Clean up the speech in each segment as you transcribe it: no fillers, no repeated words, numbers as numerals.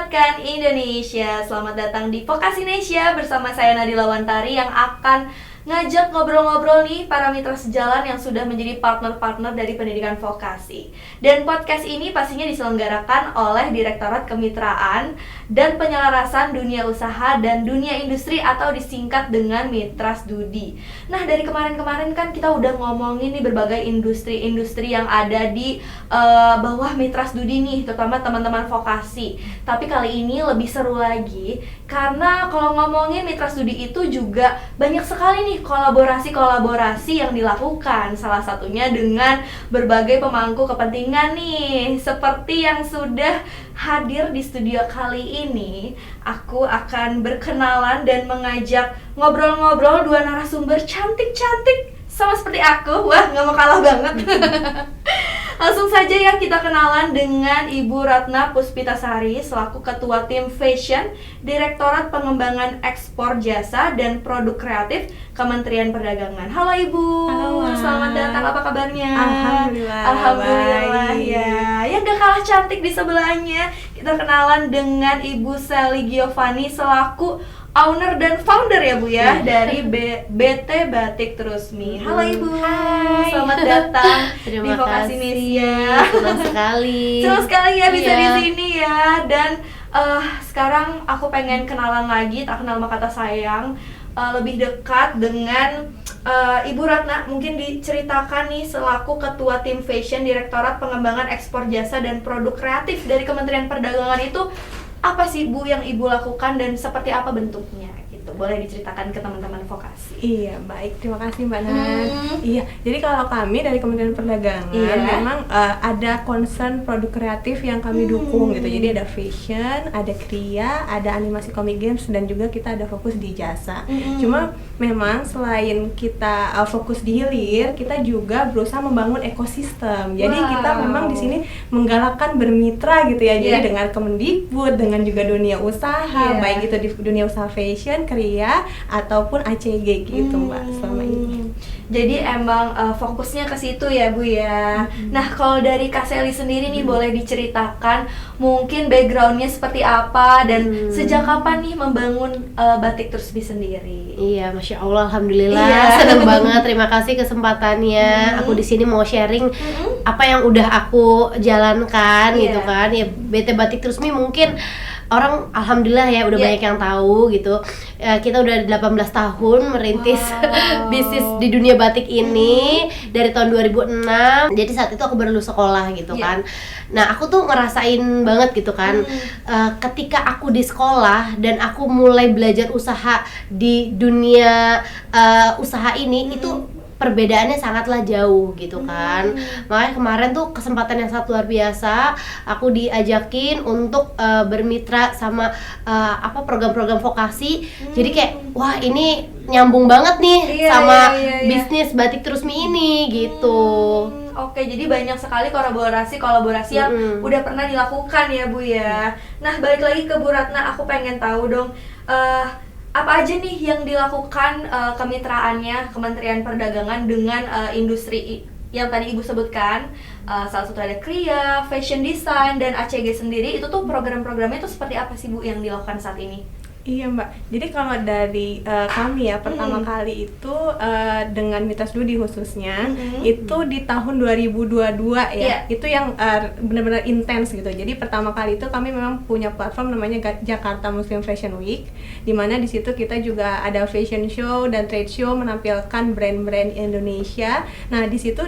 Menyelamatkan Indonesia. Selamat datang di Vokasinesia bersama saya Nadila Wantari yang akan ngajak ngobrol-ngobrol nih para mitra sejalan yang sudah menjadi partner-partner dari pendidikan vokasi. Dan podcast ini pastinya diselenggarakan oleh Direktorat Kemitraan dan Penyelarasan Dunia Usaha dan Dunia Industri atau disingkat dengan Mitras Dudi. Nah, dari kemarin-kemarin kan kita udah ngomongin nih berbagai industri-industri yang ada di bawah Mitras Dudi nih, terutama teman-teman vokasi. Tapi kali ini lebih seru lagi karena kalau ngomongin Mitras Dudi itu juga banyak sekali nih kolaborasi-kolaborasi yang dilakukan, salah satunya dengan berbagai pemangku kepentingan nih. Seperti yang sudah hadir di studio kali ini, aku akan berkenalan dan mengajak ngobrol-ngobrol dua narasumber cantik-cantik sama seperti aku. Wah, gak mau kalah banget. Langsung saja ya kita kenalan dengan Ibu Ratna Puspitasari selaku Ketua Tim Fashion Direktorat Pengembangan Ekspor Jasa dan Produk Kreatif Kementerian Perdagangan. Halo Ibu. Halo. Selamat datang, apa kabarnya? Alhamdulillah. Ya. Yang gak kalah cantik di sebelahnya, kita kenalan dengan Ibu Sally Giovanni selaku owner dan founder ya Bu ya dari BT Batik Trusmi. Halo Ibu. Hai. Selamat datang di Terima Vokasinesia. kasih. Senang sekali. Senang sekali ya bisa Iya. di sini ya. Dan sekarang aku pengen kenalan lagi, tak kenal maka kata sayang, lebih dekat dengan Ibu Ratna. Mungkin diceritakan nih selaku Ketua Tim Fashion Direktorat Pengembangan Ekspor Jasa dan Produk Kreatif dari Kementerian Perdagangan itu apa sih Bu yang Ibu lakukan dan seperti apa bentuknya gitu? Boleh diceritakan ke teman-teman vokasi. Iya, baik. Terima kasih Mbak Nan. Iya, jadi kalau kami dari Kementerian Perdagangan memang ada concern produk kreatif yang kami dukung gitu. Jadi ada fashion, ada kriya, ada animasi comic games, dan juga kita ada fokus di jasa. Cuma memang selain kita fokus di hilir, kita juga berusaha membangun ekosistem. Jadi kita memang di sini menggalakkan bermitra gitu ya. Jadi dengan Kemendikbud, dengan juga dunia usaha, baik itu di dunia usaha fashion, kriya, ataupun ACG gitu Mbak selama ini. Jadi emang fokusnya ke situ ya Bu ya. Nah, kalau dari Kak Sally sendiri nih boleh diceritakan mungkin backgroundnya seperti apa dan sejak kapan nih membangun Batik Trusmi sendiri? Iya, Masya Allah, Alhamdulillah, Iya. senang banget. Terima kasih kesempatannya. Aku di sini mau sharing apa yang udah aku jalankan gitu kan. Ya, BT Batik Trusmi mungkin orang alhamdulillah ya udah banyak yang tahu gitu. Kita udah 18 tahun merintis bisnis di dunia batik ini dari tahun 2006. Jadi saat itu aku baru lulus sekolah gitu kan. Nah, aku tuh ngerasain banget gitu kan. Ketika aku di sekolah dan aku mulai belajar usaha di dunia usaha ini itu perbedaannya sangatlah jauh gitu kan. Makanya kemarin tuh kesempatan yang sangat luar biasa. Aku diajakin untuk bermitra sama program-program vokasi. Jadi kayak wah, ini nyambung banget nih sama bisnis Batik Trusmi ini gitu. Oke, jadi banyak sekali kolaborasi yang udah pernah dilakukan ya Bu ya. Nah, balik lagi ke Bu Ratna, aku pengen tahu dong apa aja nih yang dilakukan kemitraannya Kementerian Perdagangan dengan industri yang tadi Ibu sebutkan, salah satu ada kriya, fashion design, dan ACG sendiri. Itu tuh program-programnya itu seperti apa sih Bu yang dilakukan saat ini? Iya Mbak, jadi kalau dari kami ya pertama kali itu dengan Mitras Dudi khususnya itu di tahun 2022 ya. Itu yang benar-benar intens gitu. Jadi pertama kali itu kami memang punya platform namanya Jakarta Muslim Fashion Week, di mana di situ kita juga ada fashion show dan trade show menampilkan brand-brand Indonesia. Nah, di situ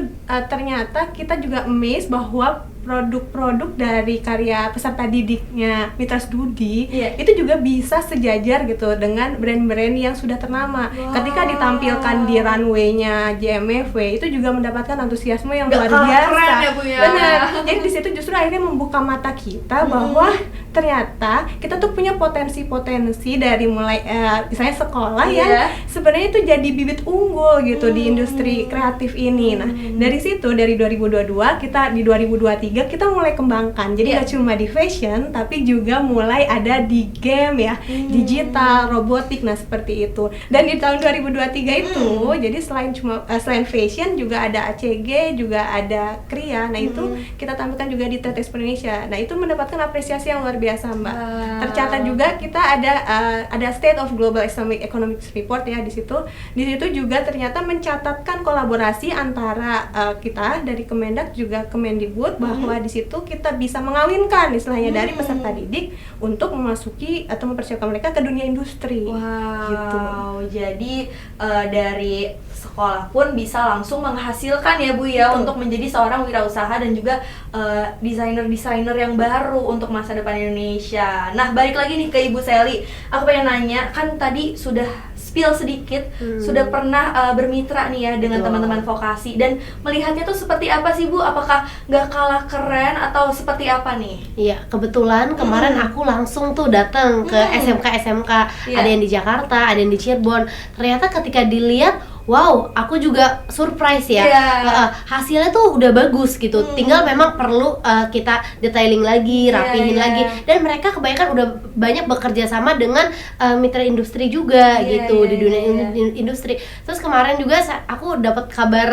ternyata kita juga amazed bahwa produk-produk dari karya peserta didiknya Mitras Dudi itu juga bisa sejajar gitu dengan brand-brand yang sudah ternama. Ketika ditampilkan di runway-nya JMFW itu juga mendapatkan antusiasme yang luar biasa. Keren ya Bu ya. Benar. Jadi di situ justru akhirnya membuka mata kita bahwa ternyata kita tuh punya potensi-potensi dari mulai misalnya sekolah ya. Sebenarnya itu jadi bibit unggul gitu di industri kreatif ini. Nah, dari situ dari 2022 kita di 2023 3 kita mulai kembangkan. Jadi nggak cuma di fashion, tapi juga mulai ada di game ya, digital, robotik, nah seperti itu. Dan di tahun 2023 itu, jadi selain fashion juga ada ACG, juga ada Kria. Nah itu kita tampilkan juga di Trade Expo Indonesia. Nah itu mendapatkan apresiasi yang luar biasa, Mbak. Tercatat juga kita ada State of Global Economic Report ya di situ. Di situ juga ternyata mencatatkan kolaborasi antara kita dari Kemendak juga Kemendikbud, bahwa di situ kita bisa mengawinkan istilahnya dari peserta didik untuk memasuki atau mempersiapkan mereka ke dunia industri. Gitu. Jadi dari sekolah pun bisa langsung menghasilkan ya Bu ya, untuk menjadi seorang wirausaha dan juga desainer yang baru untuk masa depan Indonesia. Nah, balik lagi nih ke Ibu Sally, aku pengen nanya, kan tadi sudah spill sedikit, sudah pernah bermitra nih ya dengan teman-teman vokasi, dan melihatnya tuh seperti apa sih Bu? Apakah nggak kalah keren atau seperti apa nih? Iya, kebetulan kemarin aku langsung tuh datang ke SMK, ada yang di Jakarta, ada yang di Cirebon. Ternyata ketika dilihat, wow, aku juga surprise ya. Hasilnya tuh udah bagus gitu. Tinggal memang perlu kita detailing lagi, rapihin lagi. Dan mereka kebanyakan udah banyak bekerja sama dengan mitra industri juga gitu di dunia industri. Terus kemarin juga aku dapat kabar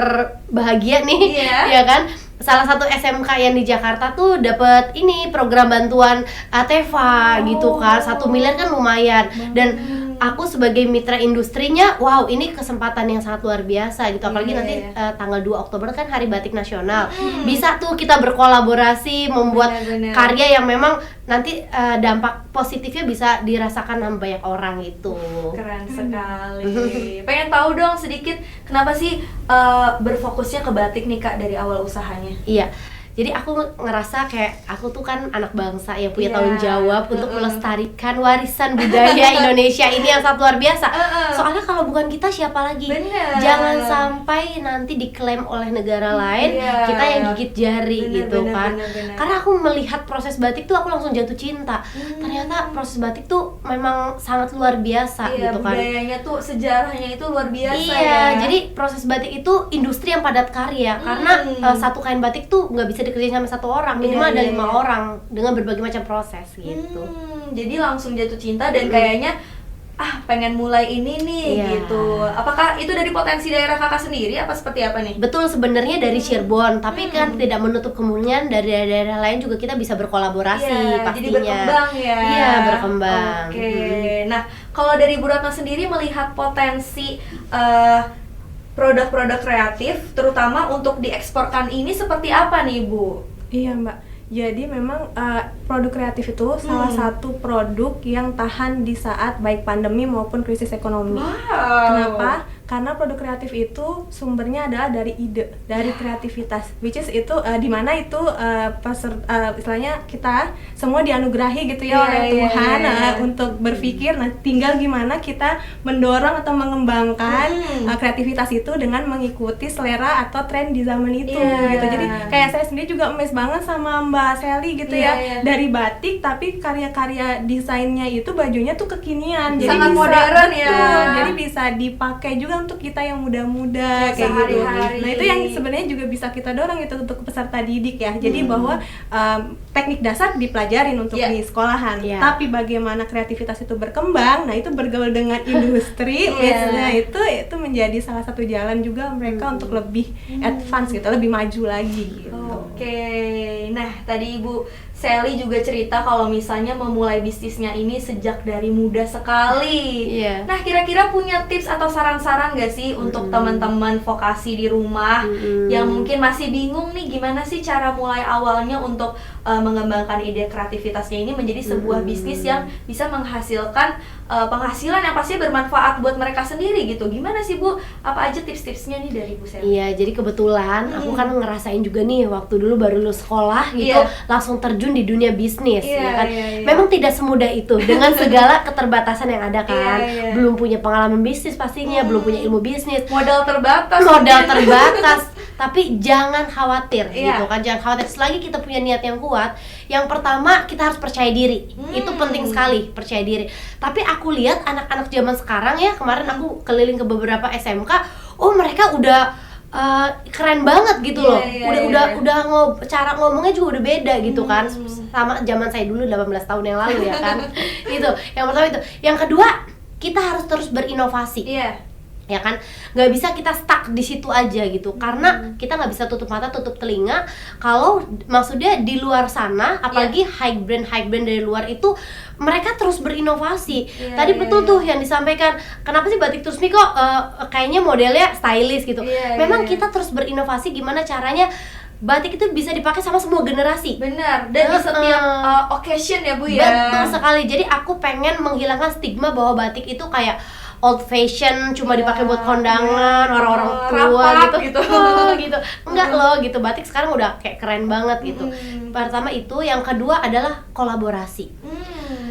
bahagia nih, ya kan? Salah satu SMK yang di Jakarta tuh dapat ini program bantuan ATEVA gitu kan, 1 miliar kan lumayan. Dan aku sebagai mitra industrinya, wow, ini kesempatan yang sangat luar biasa gitu. Apalagi nanti tanggal 2 Oktober kan Hari Batik Nasional. Bisa tuh kita berkolaborasi membuat karya yang memang nanti dampak positifnya bisa dirasakan sama banyak orang itu. Keren sekali. Pengen tahu dong sedikit, kenapa sih berfokusnya ke batik nih Kak dari awal usahanya? Iya. Jadi aku ngerasa kayak aku tuh kan anak bangsa yang punya tanggung jawab untuk melestarikan warisan budaya Indonesia ini yang sangat luar biasa. Soalnya kalau bukan kita siapa lagi? Jangan sampai nanti diklaim oleh negara lain, kita yang gigit jari gitu kan. Karena aku melihat proses batik tuh aku langsung jatuh cinta. Ternyata proses batik tuh memang sangat luar biasa gitu kan. Budayanya tuh, sejarahnya itu luar biasa. Iya, jadi proses batik itu industri yang padat karya. Karena satu kain batik tuh nggak bisa dikerjain sama satu orang, minimal ada 5 orang dengan berbagai macam proses gitu. Jadi langsung jatuh cinta dan kayaknya pengen mulai ini nih gitu. Apakah itu dari potensi daerah kakak sendiri apa seperti apa nih? Betul, sebenarnya dari Cirebon, tapi kan tidak menutup kemungkinan dari daerah lain juga kita bisa berkolaborasi pastinya. Jadi berkembang ya. Iya, berkembang. Nah, kalau dari Bu Ratna sendiri melihat potensi produk-produk kreatif, terutama untuk dieksporkan ini seperti apa nih Bu? Iya Mbak, jadi memang produk kreatif itu salah satu produk yang tahan di saat baik pandemi maupun krisis ekonomi. Kenapa? Karena produk kreatif itu sumbernya adalah dari ide, dari kreativitas, which is itu dimana itu istilahnya kita semua dianugerahi gitu ya oleh Tuhan untuk berpikir. Nah, tinggal gimana kita mendorong atau mengembangkan kreativitas itu dengan mengikuti selera atau tren di zaman itu gitu. Jadi kayak saya sendiri juga amazed banget sama Mbak Sally gitu dari batik tapi karya-karya desainnya itu bajunya tuh kekinian, jadi sangat bisa, modern jadi bisa dipakai juga untuk kita yang muda-muda kayak gitu. Nah itu yang sebenarnya juga bisa kita dorong itu untuk peserta didik ya. Jadi bahwa teknik dasar dipelajarin untuk di sekolahan, tapi bagaimana kreativitas itu berkembang, nah itu bergaul dengan industri, biasanya itu menjadi salah satu jalan juga mereka untuk lebih advance gitu, lebih maju lagi gitu. Nah tadi Ibu Sally juga cerita kalau misalnya memulai bisnisnya ini sejak dari muda sekali. Nah, kira-kira punya tips atau saran-saran gak sih untuk teman-teman vokasi di rumah yang mungkin masih bingung nih gimana sih cara mulai awalnya untuk mengembangkan ide kreativitasnya ini menjadi sebuah bisnis yang bisa menghasilkan penghasilan yang pasti bermanfaat buat mereka sendiri gitu. Gimana sih Bu? Apa aja tips-tipsnya nih dari Bu Sally? Iya, jadi kebetulan aku kan ngerasain juga nih waktu dulu baru lulus sekolah gitu, langsung terjun di dunia bisnis ya kan. Memang tidak semudah itu dengan segala keterbatasan yang ada kan. Belum punya pengalaman bisnis pastinya, belum punya ilmu bisnis, modal terbatas. Tapi jangan khawatir gitu kan. Jangan khawatir selagi kita punya niat yang kuat. Yang pertama kita harus percaya diri. Itu penting sekali, percaya diri. Tapi aku lihat anak-anak zaman sekarang ya, kemarin aku keliling ke beberapa SMK, mereka udah keren banget gitu loh. Udah cara ngomongnya juga udah beda gitu kan. Sama zaman saya dulu 18 tahun yang lalu ya kan. Gitu. Yang pertama itu. Yang kedua, kita harus terus berinovasi. Ya kan, nggak bisa kita stuck di situ aja gitu, karena kita nggak bisa tutup mata tutup telinga kalau maksudnya di luar sana, apalagi high brand dari luar itu mereka terus berinovasi. Tadi betul tuh yang disampaikan, kenapa sih Batik Trusmi kok kayaknya modelnya stylish gitu. Memang kita terus berinovasi gimana caranya batik itu bisa dipakai sama semua generasi. Benar, dan di setiap occasion ya Bu ya. Betul sekali. Jadi aku pengen menghilangkan stigma bahwa batik itu kayak old fashion, cuma dipakai buat kondangan, orang-orang tua gitu. Gitu. Enggak loh gitu, batik sekarang udah kayak keren banget gitu. Pertama itu, yang kedua adalah kolaborasi.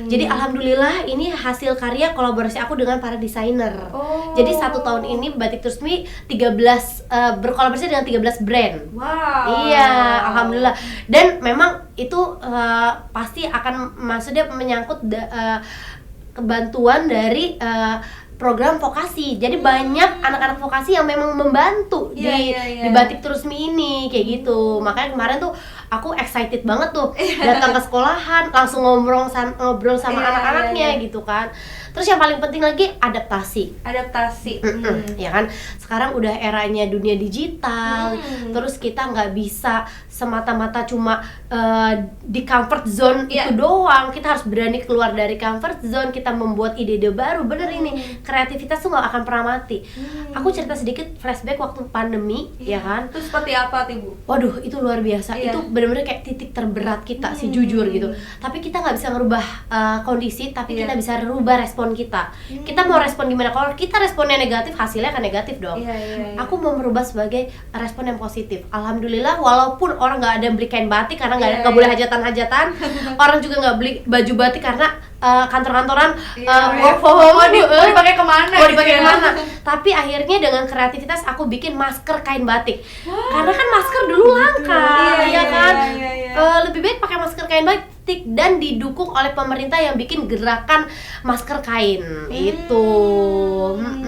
Jadi alhamdulillah ini hasil karya kolaborasi aku dengan para desainer. Jadi 1 tahun ini Batik Trusmi 13 berkolaborasi dengan 13 brand. Iya, alhamdulillah. Dan memang itu pasti akan maksudnya menyangkut kebantuan dari program vokasi. Jadi banyak anak-anak vokasi yang memang membantu di Batik Trusmi ini kayak gitu. Makanya kemarin tuh aku excited banget tuh datang ke sekolahan, langsung ngobrol sama anak-anaknya gitu kan. Terus yang paling penting lagi adaptasi. Ya kan, sekarang udah eranya dunia digital. Terus kita nggak bisa semata-mata cuma di comfort zone itu doang. Kita harus berani keluar dari comfort zone. Kita membuat ide-ide baru. Bener ini, kreativitas tuh nggak akan pernah mati. Aku cerita sedikit flashback waktu pandemi, ya kan. Itu seperti apa tuh Bu? Waduh, itu luar biasa. Itu bener-bener kayak titik terberat kita sih, jujur gitu. Tapi kita nggak bisa ngerubah kondisi, tapi kita bisa rubah respon kita. Kita mau respon gimana? Kalau kita responnya negatif, hasilnya akan negatif dong. Aku mau merubah sebagai respon yang positif. Alhamdulillah, walaupun orang nggak ada beli kain batik karena nggak boleh hajatan-hajatan, orang juga nggak beli baju batik karena kantor-kantoran work from home, mau dipakai kemana? Tapi akhirnya dengan kreativitas aku bikin masker kain batik. Karena kan masker dulu langka, kan? Lebih baik pakai masker kain batik dan didukung oleh pemerintah yang bikin gerakan masker kain itu.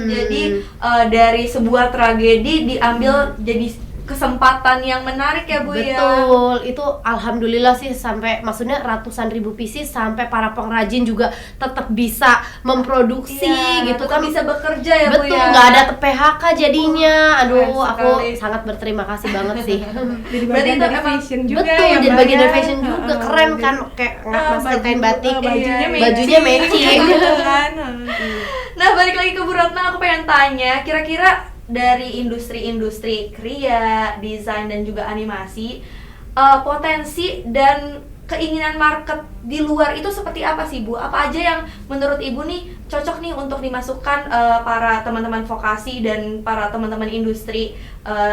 Jadi dari sebuah tragedi diambil jadi kesempatan yang menarik ya Bu. Betul, itu alhamdulillah sih sampai maksudnya ratusan ribu pieces sampai para pengrajin juga tetap bisa memproduksi gitu kan, bisa bekerja ya Bu. Betul, nggak ada PHK jadinya. Aduh, aku sangat berterima kasih banget sih. Jadi bagian dari fashion juga. Betul, jadi bagian dari fashion juga, keren kan, kayak masker kain batik, bajunya matching gitu kan. Nah, balik lagi ke Bu Ratna, aku pengen tanya, kira-kira dari industri-industri kriya, desain dan juga animasi, potensi dan keinginan market di luar itu seperti apa sih Bu? Apa aja yang menurut Ibu nih cocok nih untuk dimasukkan para teman-teman vokasi dan para teman-teman industri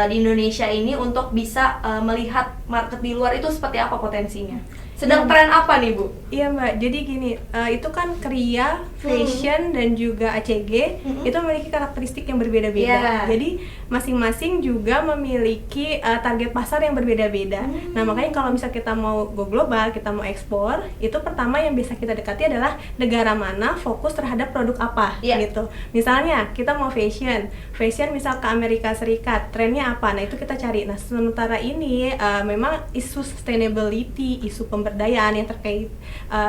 di Indonesia ini untuk bisa melihat market di luar itu seperti apa potensinya? Sedang tren apa nih Bu? Iya Mbak, jadi gini, itu kan kriya, fashion, dan juga ACG itu memiliki karakteristik yang berbeda-beda. Jadi masing-masing juga memiliki target pasar yang berbeda-beda. Nah makanya kalau misal kita mau go global, kita mau ekspor, itu pertama yang bisa kita dekati adalah negara mana fokus terhadap produk apa gitu. Misalnya kita mau fashion misal ke Amerika Serikat, trennya apa? Nah itu kita cari. Nah sementara ini memang isu sustainability, isu pemberdayaan yang terkait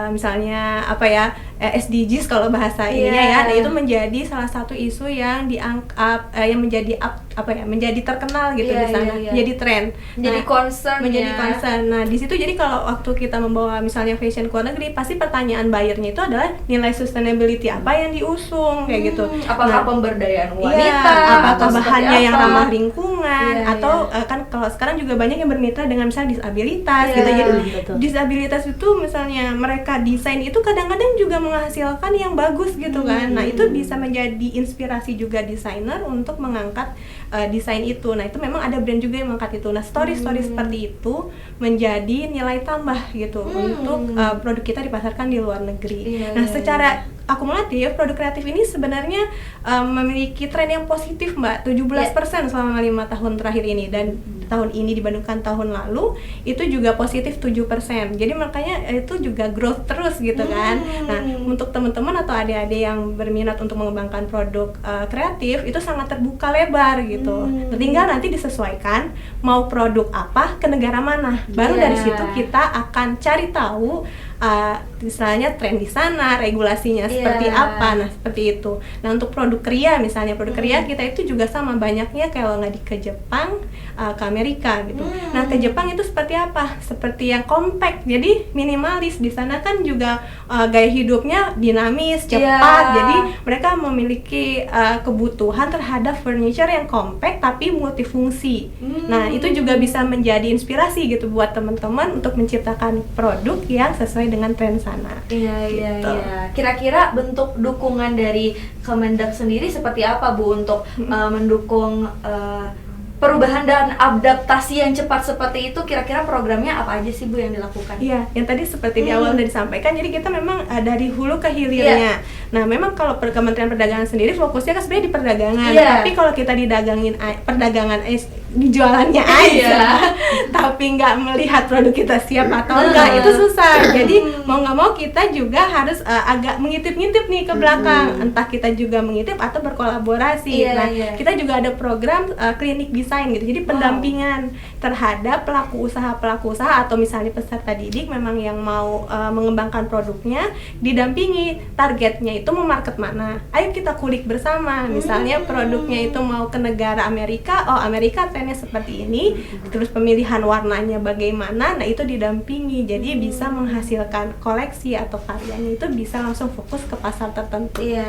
misalnya apa ya, SDGs kalau bahasa ininya ya. Nah itu menjadi salah satu isu yang diangkat yang menjadi terkenal gitu di sana, jadi tren, jadi concern. Nah di situ jadi kalau waktu kita membawa misalnya fashion ke luar negeri, pasti pertanyaan buyernya itu adalah nilai sustainability apa yang diusung kayak gitu. Apakah pemberdayaan wanita, apakah bahannya yang ramah lingkungan, atau kan kalau sekarang juga banyak yang bermitra dengan misalnya disabilitas gitu. Jadi disabilitas itu misalnya mereka desain itu kadang-kadang juga menghasilkan yang bagus gitu kan. Nah itu bisa menjadi inspirasi juga desainer untuk mengangkat desain itu. Nah itu memang ada brand juga yang mengangkat itu. Nah story-story seperti itu menjadi nilai tambah gitu untuk produk kita dipasarkan di luar negeri. Nah secara akumulatif, produk kreatif ini sebenarnya memiliki tren yang positif, Mbak. 17% selama 5 tahun terakhir ini, dan tahun ini dibandingkan tahun lalu itu juga positif 7%. Jadi makanya itu juga growth terus gitu kan. Nah, untuk teman-teman atau adik-adik yang berminat untuk mengembangkan produk kreatif itu sangat terbuka lebar gitu. Tinggal nanti disesuaikan mau produk apa ke negara mana. Baru dari situ kita akan cari tahu misalnya tren di sana, regulasinya seperti apa, nah seperti itu. Nah untuk produk kria misalnya, produk kria kita itu juga sama banyaknya kalau nggak ke Jepang, ke Amerika gitu. Nah ke Jepang itu seperti apa? Seperti yang compact, jadi minimalis. Di sana kan juga gaya hidupnya dinamis, cepat, jadi mereka memiliki kebutuhan terhadap furniture yang compact tapi multifungsi. Nah itu juga bisa menjadi inspirasi gitu buat teman-teman untuk menciptakan produk yang sesuai dengan tren sana. Iya. Kira-kira bentuk dukungan dari Kemendag sendiri seperti apa, Bu, untuk mendukung perubahan dan adaptasi yang cepat seperti itu? Kira-kira programnya apa aja sih, Bu, yang dilakukan? Iya, yang tadi seperti di awal udah disampaikan, jadi kita memang dari hulu ke hilirnya. Nah, memang kalau Kementerian Perdagangan sendiri fokusnya kan sebenarnya di perdagangan. Tapi kalau kita didagangin perdagangan jualannya aja, tapi nggak melihat produk kita siap atau enggak, itu susah. Jadi mau nggak mau kita juga harus agak mengintip-ngintip nih ke belakang, entah kita juga mengintip atau berkolaborasi. Kita juga ada program klinik desain gitu, jadi pendampingan terhadap pelaku usaha atau misalnya peserta didik memang yang mau mengembangkan produknya, didampingi. Targetnya itu mau market mana, ayo kita kulik bersama. Misalnya produknya itu mau ke negara Amerika, Amerika trennya seperti ini, terus pemilihan warnanya bagaimana, nah itu didampingi, jadi bisa menghasilkan koleksi atau karyanya itu bisa langsung fokus ke pasar tertentu. Iya.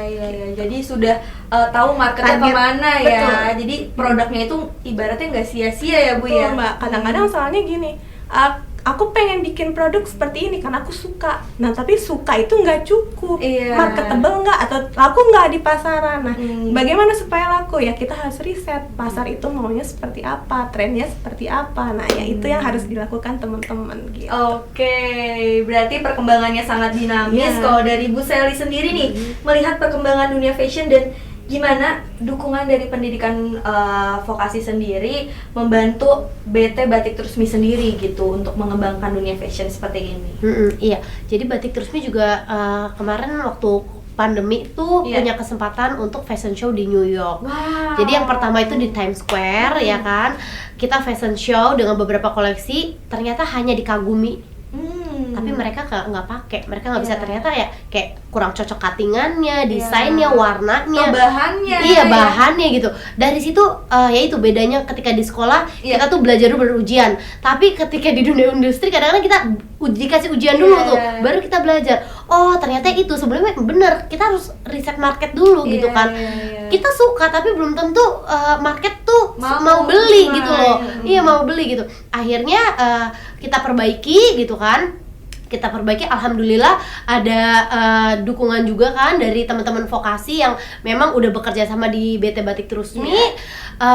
Jadi sudah tahu marketnya kemana ya. Jadi produknya itu ibaratnya nggak sia-sia ya, Bu. Betul, ya Mbak. Kadang-kadang soalnya gini, aku pengen bikin produk seperti ini karena aku suka. Nah, tapi suka itu nggak cukup, marketable nggak, atau laku nggak di pasaran. Nah, bagaimana supaya laku? Ya kita harus riset pasar itu maunya seperti apa, trennya seperti apa. Nah, ya itu yang harus dilakukan teman-teman gitu. Oke, berarti perkembangannya sangat dinamis. Kalau dari Bu Sally sendiri nih, melihat perkembangan dunia fashion dan gimana dukungan dari pendidikan vokasi sendiri membantu BT Batik Trusmi sendiri gitu untuk mengembangkan dunia fashion seperti ini? Iya, jadi Batik Trusmi juga kemarin waktu pandemi itu punya kesempatan untuk fashion show di New York. Jadi yang pertama itu di Times Square, ya kan, kita fashion show dengan beberapa koleksi, ternyata hanya dikagumi. Tapi mereka nggak pakai, mereka nggak bisa, ternyata ya kayak kurang cocok cuttingannya, desainnya, warnanya, bahannya. Bahannya gitu. Dari situ ya itu bedanya ketika di sekolah kita tuh belajar dulu berujian, tapi ketika di dunia industri kadang-kadang kita dikasih ujian dulu tuh, baru kita belajar. Oh ternyata itu sebelumnya bener, kita harus riset market dulu gitu kan. Kita suka tapi belum tentu market tuh mau beli gitu loh. Mau beli gitu. Akhirnya kita perbaiki gitu kan. Alhamdulillah ada dukungan juga kan dari teman-teman vokasi yang memang udah bekerja sama di BT Batik Trusmi.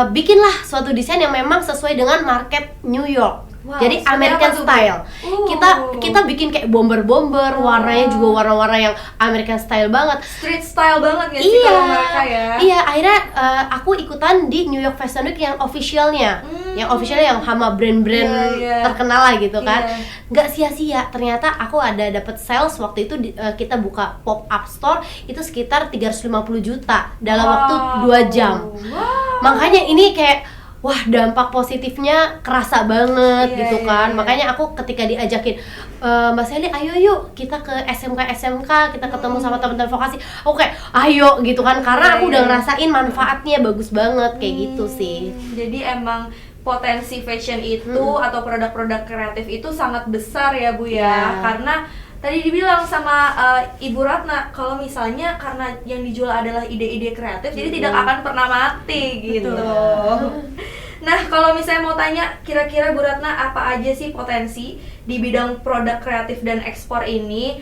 Bikinlah suatu desain yang memang sesuai dengan market New York. Jadi American style. Kita bikin kayak bomber-bomber, warnanya juga warna-warna yang American style banget. Street style banget ya sih kalau mereka ya. Iya, akhirnya aku ikutan di New York Fashion Week yang officialnya. Yang officialnya yang sama brand-brand terkenal lah gitu kan. Nggak sia-sia, ternyata aku ada dapat sales waktu itu kita buka pop-up store itu sekitar 350 juta dalam waktu 2 jam. Makanya ini kayak wah dampak positifnya kerasa banget gitu kan. Makanya aku ketika diajakin Mbak Sally ayo yuk kita ke SMK kita ketemu sama teman-teman vokasi, oke ayo gitu kan, karena aku udah ngerasain manfaatnya bagus banget kayak gitu sih. Jadi emang potensi fashion itu atau produk-produk kreatif itu sangat besar ya Bu ya. Karena tadi dibilang sama Ibu Ratna kalau misalnya karena yang dijual adalah ide-ide kreatif, jadi tidak akan pernah mati gitu. Nah, kalau misalnya mau tanya, kira-kira Bu Ratna apa aja sih potensi di bidang produk kreatif dan ekspor ini,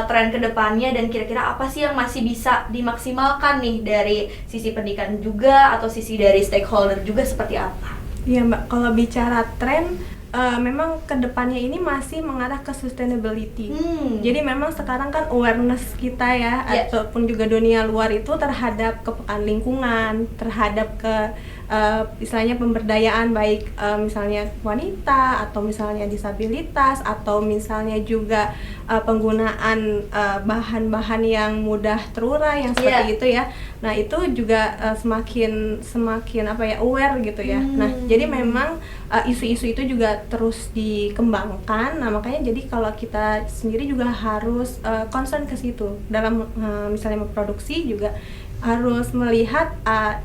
tren kedepannya, dan kira-kira apa sih yang masih bisa dimaksimalkan nih dari sisi pendidikan juga atau sisi dari stakeholder juga seperti apa? Iya Mbak, kalau bicara tren memang kedepannya ini masih mengarah ke sustainability. Jadi memang sekarang kan awareness kita ya, ataupun juga dunia luar itu terhadap kepekaan lingkungan, terhadap istilahnya pemberdayaan baik misalnya wanita atau misalnya disabilitas atau misalnya juga penggunaan bahan-bahan yang mudah terurai yang seperti itu ya. Nah itu juga semakin aware gitu ya. Nah jadi memang isu-isu itu juga terus dikembangkan. Nah makanya jadi kalau kita sendiri juga harus concern ke situ dalam misalnya memproduksi juga harus melihat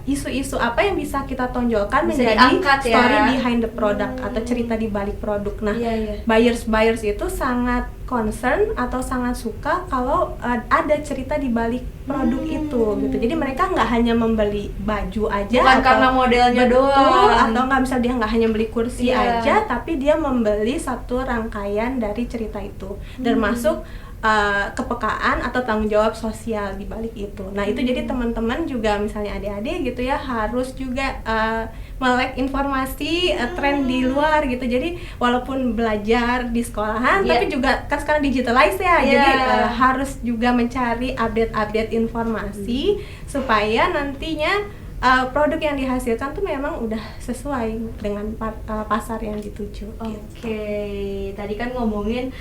isu-isu apa yang bisa kita tonjolkan bisa menjadi diangkat, story ya, behind the product atau cerita di balik produk. Nah, buyers itu sangat concern atau sangat suka kalau ada cerita di balik produk itu gitu. Jadi mereka nggak hanya membeli baju aja, bukan atau karena modelnya doang, atau nggak bisa dia nggak hanya beli kursi aja, tapi dia membeli satu rangkaian dari cerita itu, termasuk kepekaan atau tanggung jawab sosial di balik itu. Nah itu jadi teman-teman juga misalnya adik-adik gitu ya harus juga melek informasi tren di luar gitu. Jadi walaupun belajar di sekolahan tapi juga kan sekarang digitalize ya. Jadi harus juga mencari update informasi supaya nantinya produk yang dihasilkan tuh memang udah sesuai dengan pasar yang dituju. Oke, tadi kan ngomongin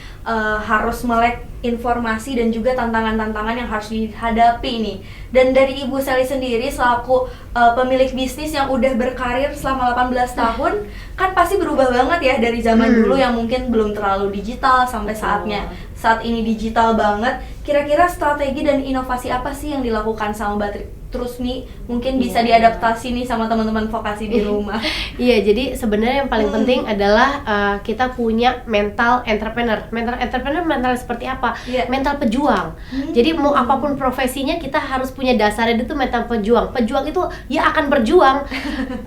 harus melek informasi dan juga tantangan-tantangan yang harus dihadapi nih. Dan dari Ibu Sally sendiri selaku pemilik bisnis yang udah berkarir selama 18 tahun, kan pasti berubah banget ya dari zaman dulu yang mungkin belum terlalu digital sampai saat ini digital banget. Kira-kira strategi dan inovasi apa sih yang dilakukan sama Mbak Trusmi mungkin bisa diadaptasi nih sama teman-teman vokasi di rumah? Iya, jadi sebenarnya yang paling penting adalah kita punya mental entrepreneur. Mental entrepreneur mental seperti apa? Mental pejuang. Jadi mau apapun profesinya kita harus punya dasarnya itu mental pejuang. Pejuang itu ya akan berjuang.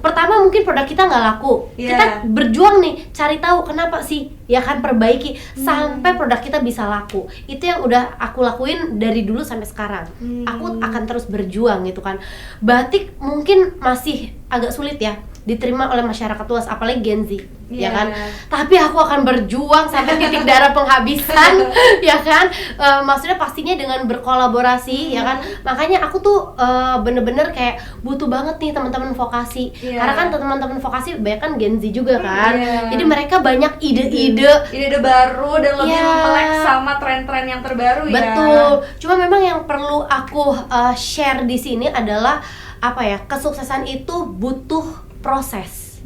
Pertama mungkin produk kita nggak laku, kita berjuang nih cari tahu kenapa sih, ya kan, perbaiki sampai produk kita bisa laku. Itu yang udah aku lakuin dari dulu sampai sekarang. Aku akan terus berjuang gitu kan. Batik mungkin masih agak sulit ya diterima oleh masyarakat luas, apalagi Gen Z, ya kan. Tapi aku akan berjuang sampai titik darah penghabisan, ya kan. Maksudnya pastinya dengan berkolaborasi, ya kan. Makanya aku tuh bener-bener kayak butuh banget nih teman-teman vokasi, karena kan teman-teman vokasi banyak kan Gen Z juga kan. Jadi mereka banyak ide baru dan lebih melek sama tren-tren yang terbaru. Betul. Cuma memang yang perlu aku share di sini adalah apa ya, kesuksesan itu butuh proses.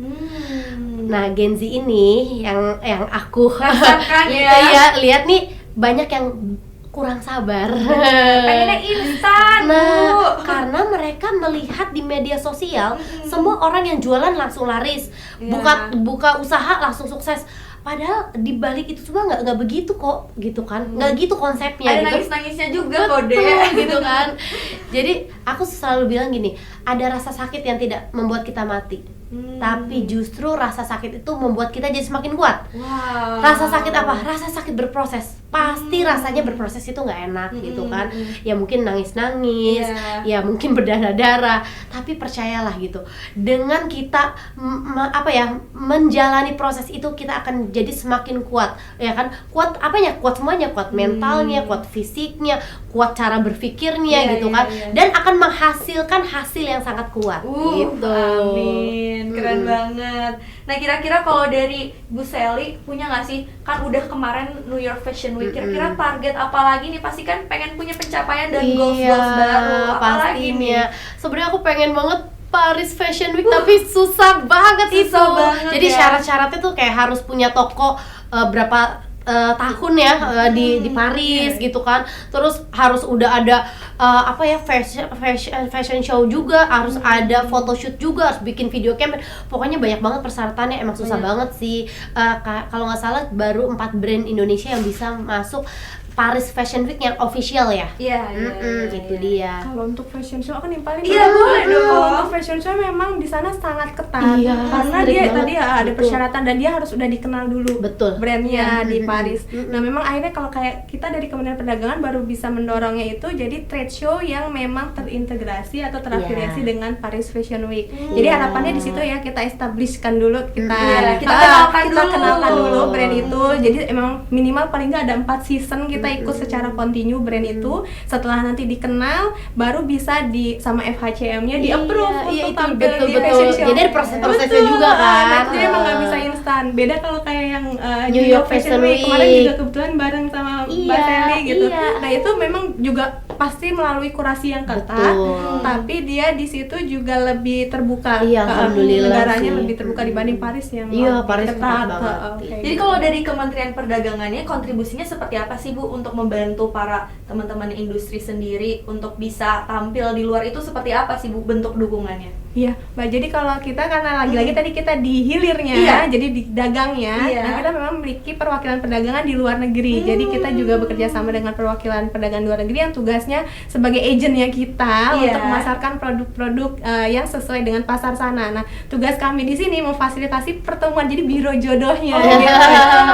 Nah Gen Z ini yang aku rasakan lihat nih banyak yang kurang sabar, pengennya instan. Nah karena mereka melihat di media sosial semua orang yang jualan langsung laris, buka usaha langsung sukses. Padahal di balik itu semua nggak begitu kok, gitu kan? Nggak gitu konsepnya. Ada gitu. nangis-nangisnya juga kok gitu kan. Jadi aku selalu bilang gini, ada rasa sakit yang tidak membuat kita mati, tapi justru rasa sakit itu membuat kita jadi semakin kuat. Rasa sakit apa? Rasa sakit berproses. Pasti rasanya berproses itu nggak enak gitu kan. Ya mungkin nangis-nangis, ya mungkin berdarah-darah. Tapi percayalah gitu, dengan kita menjalani proses itu kita akan jadi semakin kuat, ya kan. Kuat apanya? Kuat semuanya, kuat mentalnya, kuat fisiknya, kuat cara berpikirnya gitu kan. Dan akan menghasilkan hasil yang sangat kuat gitu. Amin, keren banget. Nah kira-kira kalau dari Bu Sally punya nggak sih, kan udah kemarin New York Fashion Week, kira-kira target apa lagi nih? Pasti kan pengen punya pencapaian dan goals baru. Apalagi nih? Sebenarnya aku pengen banget Paris Fashion Week, tapi susah banget Jadi syarat-syaratnya tuh kayak harus punya toko berapa tahun ya di Paris gitu kan. Terus harus udah ada fashion show juga, harus ada photoshoot juga, harus bikin video campaign. Pokoknya banyak banget persyaratannya, emang susah banget sih. Kalau nggak salah baru 4 brand Indonesia yang bisa masuk Paris Fashion Week yang official ya. Iya, Itu dia. Kalau untuk fashion show aku nimpalin. Iya, boleh dong. Kalau untuk fashion show memang di sana sangat ketat. Iya, karena strict dia banget. tadi ada Betul. persyaratan dan dia harus udah dikenal dulu. Betul. Brandnya Iya. di Paris. Nah, memang akhirnya kalau kayak kita dari Kementerian Perdagangan baru bisa mendorongnya itu jadi trade show yang memang terintegrasi atau terafiliasi Iya. dengan Paris Fashion Week. Jadi harapannya di situ ya kita establishkan dulu, kita Iya, kita kita kenalkan kenalkan dulu. dulu brand itu. Jadi emang minimal paling nggak ada 4 season kita ikut secara kontinu brand itu. Setelah nanti dikenal, baru bisa sama FHCM-nya di approve Iya, untuk itu tampil di betul. fashion show. Jadi ada proses-prosesnya Betul, juga kan. Jadi emang nggak bisa instan. Beda kalau kayak yang New York Fashion Week. kemarin juga kebetulan bareng sama Mbak Iya, Sally gitu. iya. Nah itu memang juga pasti melalui kurasi yang ketat, Betul. tapi dia di situ juga lebih terbuka. Iya, alhamdulillah Negaranya sih. lebih terbuka dibanding Paris yang Iya, lebih Paris ketat. ketat banget. Kayak Jadi gitu. kalau dari Kementerian Perdagangannya kontribusinya seperti apa sih Bu untuk membantu para teman-teman industri sendiri untuk bisa tampil di luar itu seperti apa sih Bu bentuk dukungannya? Iya, Mbak. Jadi kalau kita karena lagi-lagi tadi kita di hilirnya, Iya. jadi di dagangnya, Iya. nah kita memang memiliki perwakilan perdagangan di luar negeri. Jadi kita juga bekerja sama dengan perwakilan perdagangan luar negeri yang tugasnya sebagai agentnya kita Iya. untuk memasarkan produk-produk yang sesuai dengan pasar sana. Nah, tugas kami di sini memfasilitasi pertemuan, jadi biro jodohnya. Oh, gitu.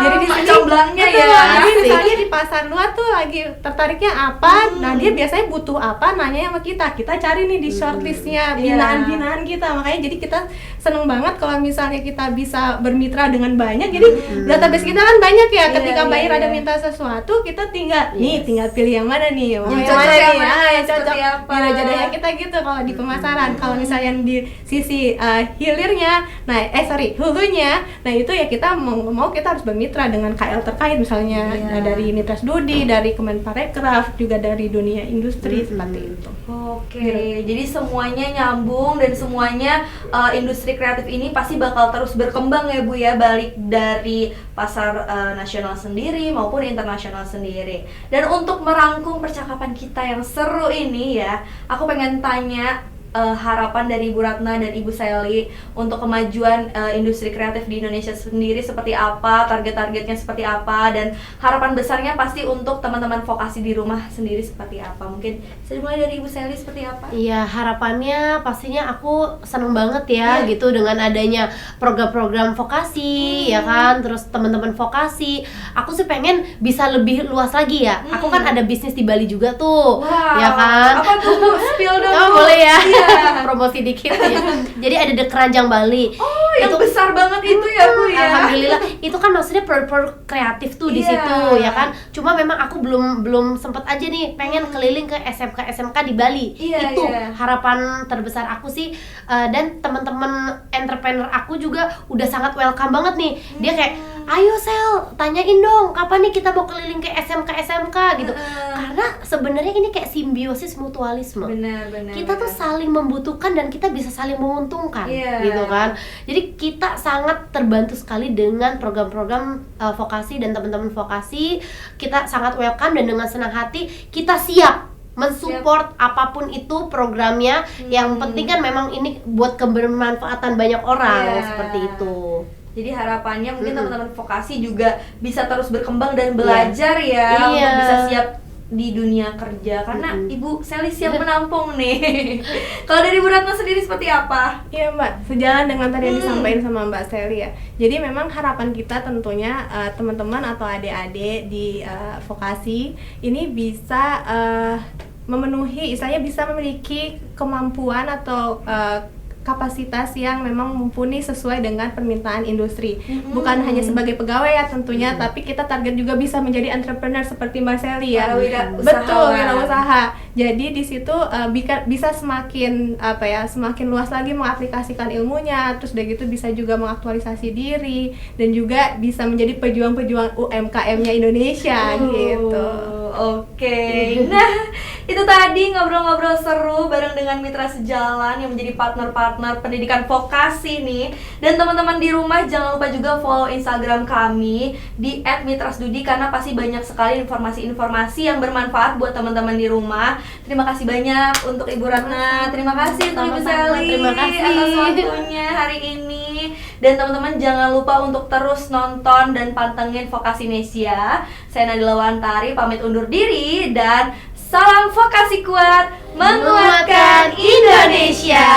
Jadi di sini Comblangnya betul, ya. Jadi Asik. misalnya di pasar luar tuh lagi tertariknya apa, nah dia biasanya butuh apa, nanya sama kita cari nih di shortlistnya binaan-binaan kita. Makanya jadi kita seneng banget kalau misalnya kita bisa bermitra dengan banyak. Jadi database kita kan banyak ya. Ketika Iya, buyer iya. ada minta sesuatu, kita tinggal nih Yes. tinggal pilih yang mana nih, mau Yang yang cocok mana yang nih, mana, yang cocok. seperti apa. Biro jodohnya kita gitu kalau di pemasaran. Kalau misalnya yang di sisi hilirnya, hulunya, nah itu ya kita mau kita harus bermitra dengan KL terkait, misalnya Iya. dari Nitras Dudi, dari Kemenparekraf, juga dari dunia industri seperti itu. Oke, jadi semuanya nyambung dan semuanya industri kreatif ini pasti bakal terus berkembang ya Bu ya, balik dari pasar nasional sendiri maupun internasional sendiri. Dan untuk merangkum percakapan kita yang seru ini ya, aku pengen tanya harapan dari Ibu Ratna dan Ibu Sally untuk kemajuan industri kreatif di Indonesia sendiri seperti apa, target-targetnya seperti apa, dan harapan besarnya pasti untuk teman-teman vokasi di rumah sendiri seperti apa. Mungkin bisa dimulai dari Ibu Sally seperti apa? Iya, harapannya pastinya aku seneng banget ya Iya. gitu dengan adanya program-program vokasi ya kan, terus teman-teman vokasi. Aku sih pengen bisa lebih luas lagi ya. Aku kan ada bisnis di Bali juga tuh, ya kan. Apa tuh Bu? Spill dong Oh, Bu. boleh ya. Iya. Promosi dikit ya. Jadi ada The Keranjang Bali. Oh, yang besar banget itu ya Bu ya. Alhamdulillah, itu kan maksudnya produk-produk kreatif tuh di Iya. situ ya kan. Cuma memang aku belum sempet aja nih pengen keliling ke SMK di Bali. Iya, Itu iya. harapan terbesar aku sih. Dan teman-teman entrepreneur aku juga udah sangat welcome banget nih. Dia kayak, ayo Sel, tanyain dong kapan nih kita mau keliling ke SMK gitu. Karena sebenarnya ini kayak simbiosis mutualisme. Benar. Kita tuh saling membutuhkan dan kita bisa saling menguntungkan, Iya. gitu kan. Jadi kita sangat terbantu sekali dengan program-program vokasi dan teman-teman vokasi. Kita sangat welcome dan dengan senang hati kita siap mensupport apapun itu programnya. Yang penting kan memang ini buat kebermanfaatan banyak orang, Iya. seperti itu. Jadi harapannya mungkin teman-teman vokasi juga bisa terus berkembang dan belajar ya Iya. untuk bisa siap di dunia kerja, karena Ibu Sally siap menampung nih. Kalau dari Bu Ratna sendiri seperti apa? Iya Mbak, sejalan dengan tadi yang disampaikan sama Mbak Sally ya. Jadi memang harapan kita tentunya teman-teman atau adik-adik di vokasi ini bisa memenuhi, istilahnya bisa memiliki kemampuan atau kapasitas yang memang mumpuni sesuai dengan permintaan industri. Bukan hanya sebagai pegawai ya tentunya, tapi kita target juga bisa menjadi entrepreneur seperti Mbak Sally ya. Para wirausahawan. Betul, wirausaha. Jadi di situ bisa semakin semakin luas lagi mengaplikasikan ilmunya, terus udah gitu bisa juga mengaktualisasi diri dan juga bisa menjadi pejuang-pejuang UMKM-nya Indonesia gitu. Oke. Nah, itu tadi ngobrol-ngobrol seru bareng dengan mitra sejalan yang menjadi partner-partner pendidikan vokasi nih. Dan teman-teman di rumah jangan lupa juga follow Instagram kami di @mitrasdudi karena pasti banyak sekali informasi-informasi yang bermanfaat buat teman-teman di rumah. Terima kasih banyak untuk Ibu Ratna. Terima kasih untuk Ibu Sama-sama. Sally Terima kasih. atas waktunya hari ini. Dan teman-teman jangan lupa untuk terus nonton dan pantengin Vokasinesia. Saya Nadila Wantari pamit undur diri dan salam vokasi kuat menguatkan Indonesia.